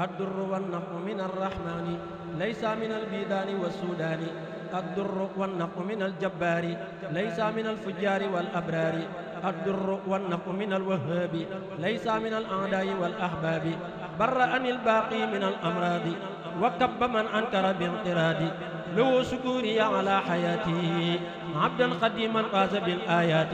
الدر والنقم من الرحمن ليس من البيدان والسودان الدر والنقم من الجبار ليس من الفجار والأبرار الدر والنقم من الوهاب ليس من الأعداء والأحباب برأني الباقي من الأمراض وكب من أنكر بانقراض لو شكوري على حياتي عبدا قديما قاس بالآيات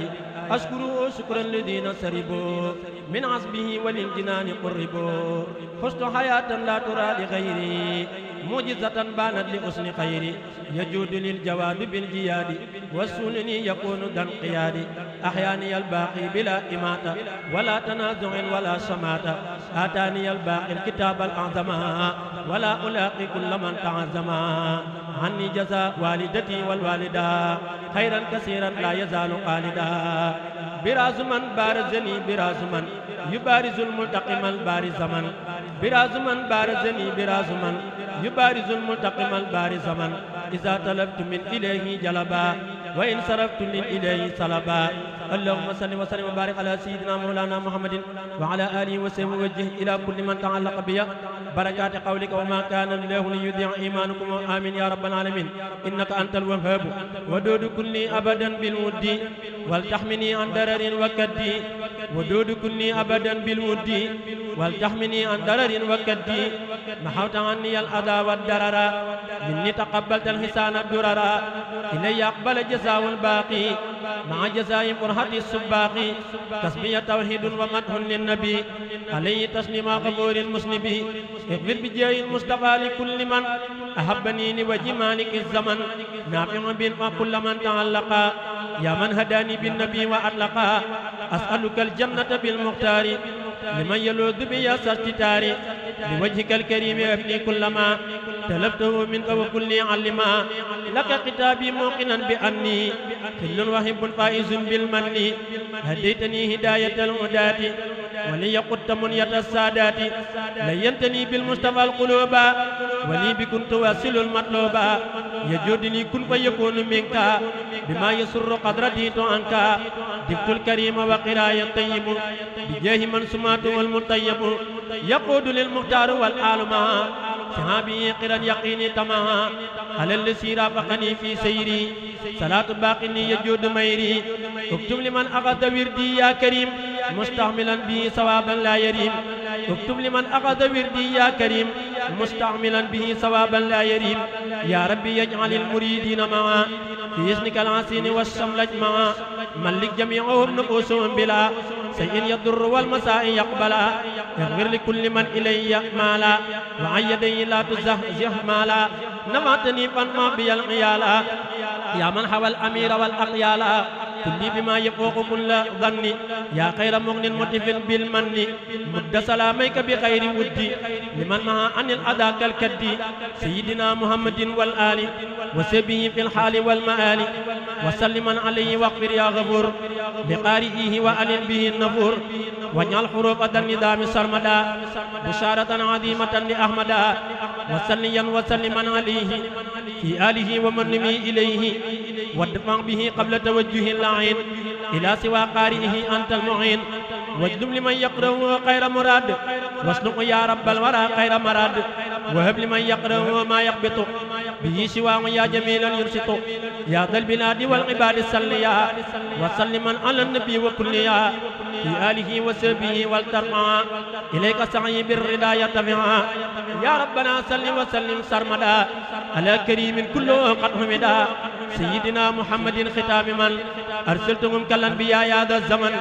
أشكره شكرا الذين سربوا من عصبه وللجنان قربوا خشت حياة لا ترى لغيري معجزة بانت لحسن خيري يجود للجواد بالجياد والسنني يكون ذا انقياد أحياني الباقي بلا إماتة ولا تنازع ولا شماتة آتاني الباقي الكتاب الأعظم ولا ألاقي كل من تعزم عني جزاء والدتي والوالدة خيرا كثيرا لا يزال خالدا براز من بارزني براز من يبارز الملتقم البارز من براز من بارزني براز من يبارز الملتقم البارز من إذا طلبت من إليه جلبا وإن صرفت من إليه صلبا اللهم صل وسلم وبارك على سيدنا مولانا محمد وعلى آله وسلم وجه إلى كل من تعلق بي بركات قولك وما كان الله ليضيع إيمانكم آمين يا رب العالمين إنك أنت الوهاب ودود كلي أبدا بالود ولتحمني عن درر وكدي ودود كلي أبدا بالود ولتحمني عن درر وكدي محوت عني الأذى والدرر مني تقبلت الحسان الدرر إلي أقبل جزاء الباقي مع جزاء فرحة السباق تسمية توحيد ومدح للنبي عليه تسليم غفور المسلم اغفر بجاه المصطفى لكل من أحبني لوجه مالك الزمن نافع بالما كل من تعلق يا من هداني بالنبي وأطلقا أسألك الجنة بالمختار لمن يلوذ بي ستار بوجهك الكريم أفني كل ما تلفته منك وكل علما لك كتابي موقنا بأني كل وهب فائز بالمن هديتني هداية الهداة ولي قدت منية السادات لينتني بالمصطفى القلوب ولي بكن تواسل المطلوب يجودني كن فيكون منك بما يسر قدرتي عنك دفت الكريم وقرايا الطيب بجاه من سماته المطيب يقود للمختار والعالم صحابي قرا يقيني تماما على الذي رافقني في سيري صلاة باقني يجود ميري اكتب لمن أخذ وردي يا كريم مستعملا به ثوابا لا يريم اكتب لمن أخذ وردي يا كريم مستعملا به ثوابا لا يريم يا ربي يجعل المريدين معا في اسمك العسين والشمل اجمعا ملك جميعهم نفوسهم بلا سيء يضر والمساء يقبلا يغفر لكل من إلي مالا وعن يدي لا تزهزه مالا نفعتني فانما بي العيالا يا من حوى الأمير والأقيالا كلي بما يفوق كل ظن يا خير مغن متف بالمن مد سلاميك بخير ودي لمن مع عن الأذى كالكدي سيدنا محمد والآل وسبه في الحال والمآل وسلما عليه واغفر يا غفور لقارئه وألن به النفور واجعل حروف النظام سرمدا بشارة عظيمة لأحمدا وسليا وسلما عليه في آله ومن نمي إليه وادفع به قبل توجه اللعين إلى سوى قارئه أنت المعين واجلب لمن يقرأه خير مراد واسلق يا رب الورى خير مراد وهب لمن يقرأه ما يقبط به سواه يا جميلا يرشط يا ذا البلاد والعباد السليا وسلما على النبي وكليا في آله وسبه والترمى إليك سعي بالرضا يتبعا يا ربنا صل وسلم سرمدا على كريم كله قد حمدا سيدنا محمد ختام من أرسلتهم كالأنبياء يا ذا الزمن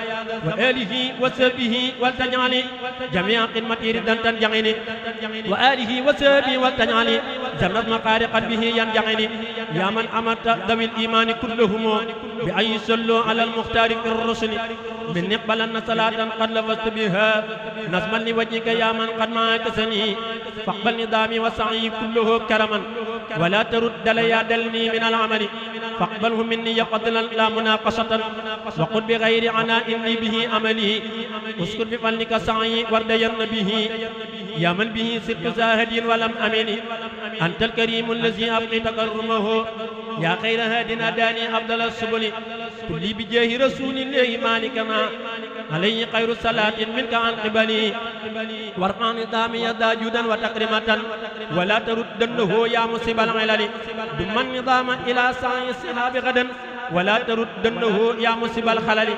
وآله وسبه والتجعل جميع قمة ردا تنجعني وآله وسبه والتجعل جنة مقارق به ينجعني يا من أمرت ذوي الإيمان كلهم بأن يصلوا على المختار في الرسل من نقبلن صلاة قد لفظت بها نظما لوجهك يا من قد معك سني فاقبل نظامي وسعي كله كرما ولا ترد لي دلني من العمل فاقبله مني قتلا لا مناقشة وقل بغير عناء إني به عملي اسكن بفضلك سعي وردين به يا من به صرت زاهد ولم أمن أنت الكريم الذي أبقي تكرمه يا خير هاد أداني أفضل السبل كلي بجاه رسول الله مالكما عليه خير صلاة منك عن قبلي وارقى نظامي يدا جودا وتكرمة ولا تردنه يا مصيب العلل دم النظام إلى سعي الصحاب غدا ولا تردنه يا مصيب الخلل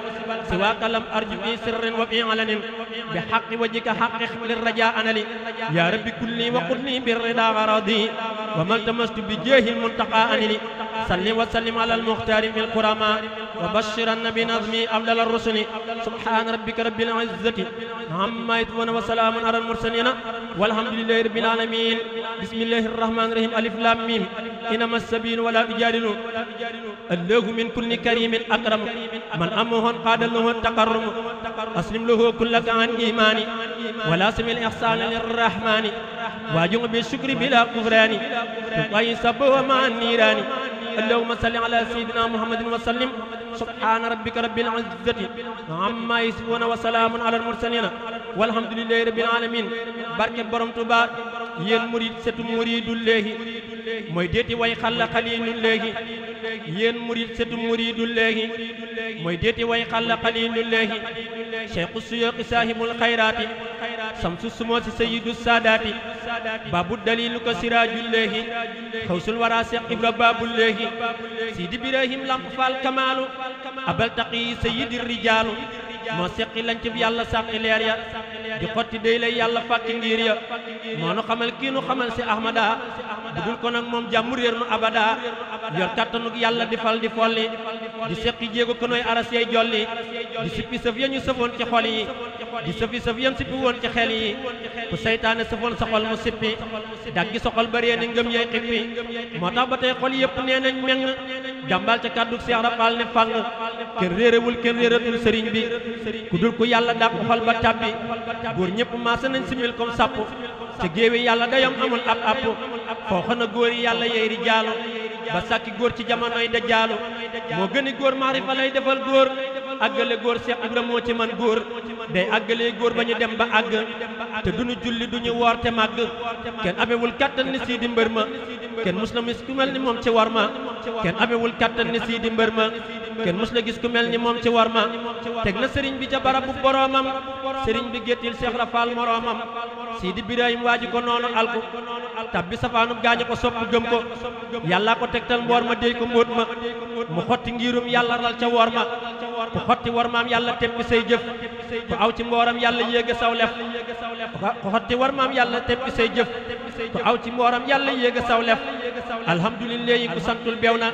سواك لم أرجو في سر وفي علن بحق وجهك حقق للرجاء أنا لي يا رب كلي وقلني بالرضا غراضي وما التمست بجاه المنتقى أني صل وسلم على المختار في الكرماء وبشرن بنظمي أفضل الرسل سبحان ربك رب العزة عما يصفون وسلام على المرسلين والحمد لله رب العالمين بسم الله الرحمن الرحيم ألف لام ميم إنما السبيل ولا تجادل الله من كل كريم أكرم من أمه قاد له التكرم أسلم له كلك عن إيماني ولا سم الإحسان للرحمن واجب بالشكر بلا كفران تقي سبه مع النيران اللهم صل على سيدنا محمد وسلم سبحان ربك رب العزة عما يصفون وسلام على المرسلين والحمد لله رب العالمين barke borom Tuuba yéen murid setu muridullahi mooy deeti way xalla xalilullahi yéen murid setu muridullahi mooy deeti way xalla xalilullahi cheikhu suyuqi sahibul xayraati samsu sumoosi sayyidu saadaati babu dalilu ko sirajullahi xawsul wara cheikh ibra babullahi sidi ibrahim lamp faal kamaalu abal taqi sayyidi rijaalu moo seqi lañ ci yàlla sàqi leer ya di xotti day lay yàlla fàkki ngir ya moo nu xamal kii nu xamal si ahmada bu dul ko nag moom jàmm réer nu abada yor kàttanug yàlla di fal di folli di seqi jéego ko nooy aras yay jolli di sippi sëf ya ñu sëfoon ci xol yi di sëfi sëf yam sippi woon ci xel yi ku seytaane sëfoon sa xol mu sippi daggi sa xol baree ni ngëm yay xippi moo tax ba tey xol yëpp nee nañ meng jàmbal ca kàddug Seex Rafal ne fang kenn réerewul kenn réeratul sëriñ bi ku dul ku yàlla dàq xol ba tàbbi góor ñëpp maasa nañ simil comme sàpp ca géewi yàlla dayam amul ab app fooxa na góor yi yàlla yey ri jaalu ba sàkki góor ci jamonoy da jaalu moo gëni góor maarifa lay defal góor àggale góor Seex Ibra moo ci man góor day àggalee góor ba ñu dem ba àgg te duñu julli duñu woor te màgg kenn amewul kàttan ni sii di mbër ma kenn mus la gis ku mel ni moom ci war ma kenn amewul kàttan ni sii di mbër ma kenn mus la gis ku mel ni moom ci war ma teg na sëriñ bi ca barabu boroomam sëriñ bi géttil Seex Rafal moroomam sii di Birahim waaji ko noonu alku tabbi safaanub gaañu ko sopp gëm ko yàllaa ko tegtal mboor ma déy ko mbóot ma mu xotti ngirum yàlla ral ca wor ma ku xotti war maam yàlla teppi say jëf ku aw ci mbooram yàlla yéega saw lef ku xotti war maam yàlla teppi say jëf ku aw ci mbooram yàlla yéega saw lef alhamdulillahi ku santul beew na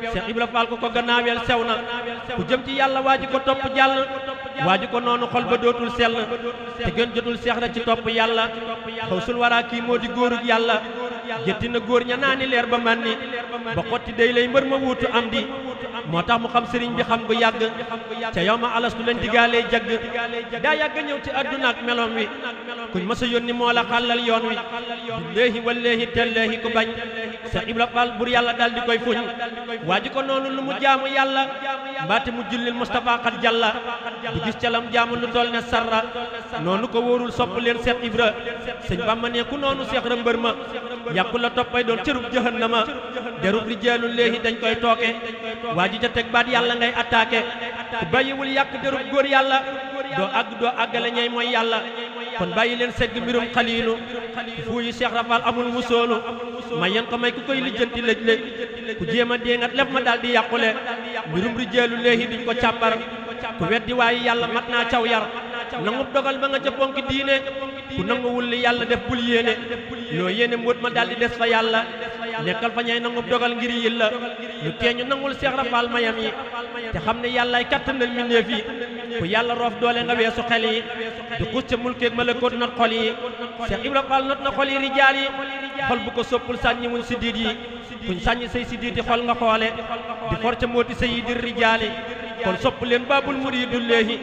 Seex Ibra Faal ko gannaaweel sew na ku jëm ci yàlla waaji ko topp jàll waaji ko noonu xol ba dootul sell te gën jotul seex ra ci topp yàlla xawsul waraa kii moo di góorug yàlla gétti na góor ña naani leer ba man ni ba xotti day lay mbër ma wuutu am di moo tax mu xam sëriñ bi xam gu yàgg ca yow ma alastu leen digaalee jagg daa yàgg ñëw ci àdduna ak meloom wi kuñ mësa yónni moo la xàllal yoon wi billaahi wallaahi tallaahi ku bañ Seex Ibra Faal bur yàlla dal di koy fuñ waaji ko noonu lu mu jaamu yàlla mbaate mu jullil Mustafa xat jàlla du gis calam jaamu lu toll ne sarra noonu ko wóorul sopp leen Seex Ibra sëñ Bamba ne ku noonu Seex ra mbër ma yàqu la toppay doon cërub jahannama derub rijaalu léehi dañ koy tooke waaji ca teg baat yàlla ngay attaqué ku bàyyiwul yàq derub góor yàlla doo àggale ñey mooy yàlla kon bàyyi leen segg mbirum xaliilu fuuyi Seex Rafal amul musoolu ma yen ko may ku koy lijjanti lëj lëj ku jéem a déngat lef ma daal di yàqule mbirum rijaalu léehi duñ ko càmbar ku weddi waaye yàlla mat naa caw yar nangu dogal ba nga ca ponki diine ku nanguwul li yàlla def bul yéene loo yéene mbóot ma daal di des fa yàlla nekkal fa ñay nangu dogal ngir yi la ñu teeñu nangul Seex Rafal mayam yi te xam ne yàllaay kattanal mbindéef yi ku yàlla roof doole nga weesu xel yi di xus ca mulkeeg malakoot not xol yi Seex Ibra Faal not na xol yi rijaal yi xol bu ko soppul sànñi wuñ si diit yi kuñ sànñi say si diiti xol nga xoole di for ca mooti sayyidi rijaal yi kon sopp leen baabul muriidullaahi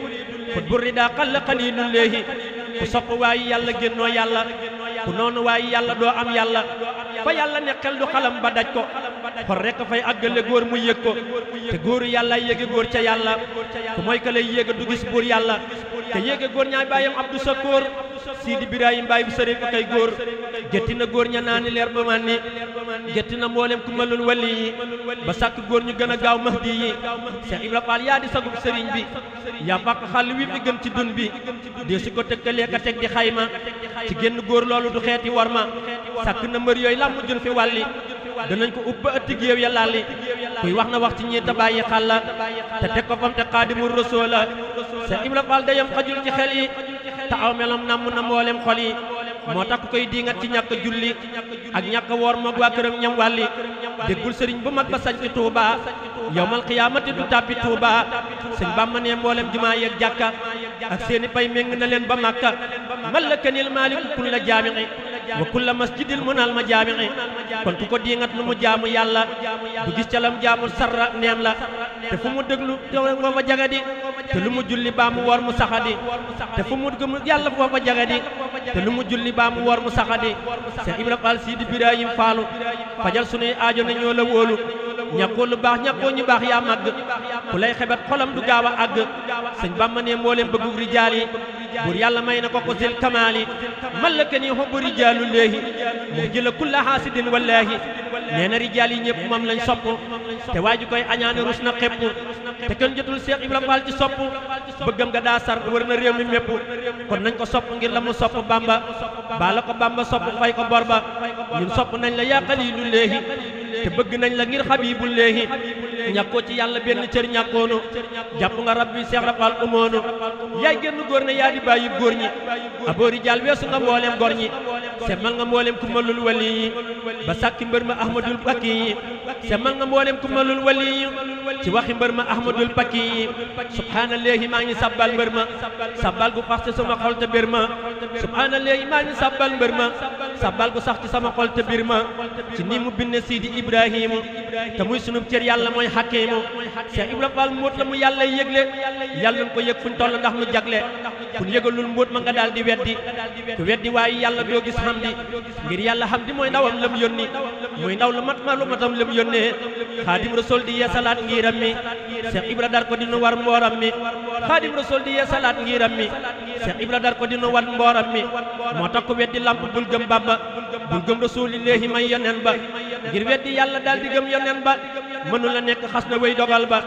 xut bu ridaa xalla xaliilullaahi ku sopp waayi yàlla génnoo yàlla ku noonu waayi yàlla doo am yàlla fa yàlla ne xel du xalam ba daj ko xol rekk fay àggale góor mu yëg ko te góoru yàlla yéege góor ca yàlla ku mooy ka lay yéega du gis buur yàlla te yéege góor ñaay bàyyam Abdu Sakoor Sidi Birahim Baay bu sërif akay góor gétti na góor ña naani leer ba man ni gétti na mboolem ku malul wali yi ba sàkk góor ñu gën a gaaw mahdi yi Cheikh Ibra Fall yaa di sagub sëriñ bi yaa fàq xàll wi fi gën ci dun bi dee si ko tëkkalee ka teg di xayma ci génn góor loolu du xeeti war ma sàkk na mbër yooyu làmb jun fi wàlli danañ ko ubba ëtti géew ya lalli kuy wax na wax ci ñi ta bàyyi xàlla te teg ko fam te xaadimul rasoola Cheikh Ibra Fall dayam xajul ci xel yi te aw melam namm na mboolem xol yi moo tax ku koy diingat ci ñàkk julli ak ñàkk woor moog waa këram ñam wàlli déggul sëriñ bu mag ba sañ ci Tuuba yawmal qiyaamati du tàbbi Tuuba sëñ Bàmba ne mboolem jumaa yeeg jàkka ak seeni pay méng na leen ba Makka malakanil maaliku kulla jaami'i wa kulla masjidil munal ma jaami'i kon ku ko diingat lu mu jaamu yàlla du gis ca lam jaamul sarra neen la te fu mu déglu foofa jagadi te lu mu julli baa mu woor mu saxadi te fu mu gëm yàlla foofa jagadi te lu mu julli baa mu woor mu saxadi Cheikh Ibra Fall Sidi Birahim Fallu fajal sunuy aajo ne ñoo la wóolu ñàkkoo lu baax ñàkkoo ñu baax yaa màgg ku lay xebet xolam du gaaw a àgg sëñ Bamba ne mbooleem bëggug rijaal yi buur yàlla may na ko ko sil kamaal yi malakani hubbu rijaalu léehi mu jëla kulla haasidin wallaahi nee na rijaal yi ñëpp moom lañ sopp te waa ji koy añaane rus na xepp te kenn jotul Cheikh Ibra Fall ci sopp bëggam nga daa sar wër na réew mi mépp kon nañ ko sopp ngir la mu sopp Bamba baa la ko Bamba sopp fay ko bor ba ñun sopp nañ la yaa xaliilu léehi te bëgg nañ la ngir xabiibu léehi ñàkkoo ci yàlla benn cër ñàkkoonu jàpp nga rabbi Cheikh Ibra Fall umoonu yaay génn góor ne yaa di bàyyi góor ñi aboori jaal weesu nga mbooleem gor ñi semmal nga mbooleem ku malul wali yi ba sàkki mbër ma ahmadul pakki yi semmal nga mbooleem ku malul wali yi ci waxi mbër ma ahmadul pakki yi subhaanallaahi maa ngi sabbal mbër ma sabbal gu fax ci sama xol te bir ma subhaanallaahi maa ngi sabbal mbër ma sabbal gu sax ci sama xol te bir ma ci ni mu binne Sidi Ibrahimu te muy sunub cër yàlla mooy hakimu Cheikh Ibra Fall mbóot la mu yàlla yëgle yàlla ñu ko yëg fuñ toll ndax nu jagle kun yëgalul mbóot ma nga daal di weddi ku weddi waaye yàlla doo gis hamdi ngir yàlla hamdi mooy ndawam lam yónni muy ndaw lu mat ma lu matam lam yónnee xaadim rasul di yee salaat ngiram mi Cheikh Ibra dar ko dinu war mbooram mi xaadim rasul di yee salaat ngiram mi Cheikh Ibra dar ko dinu war mbooram mi moo tax ku weddi lamp bul gëm Bamba bul gëm rasulillahi may yonen ba ngir weddi yàlla daal di gëm yonen ba mënu la nekk xas na wéy dogal ba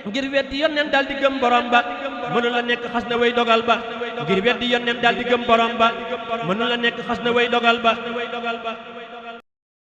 ngir weddi yonen daal di gëm borom ba mënu la nekk xas na wéy dogal ba ngir weddi yonen daal di gëm borom ba mënu la nekk xas na wéy dogal ba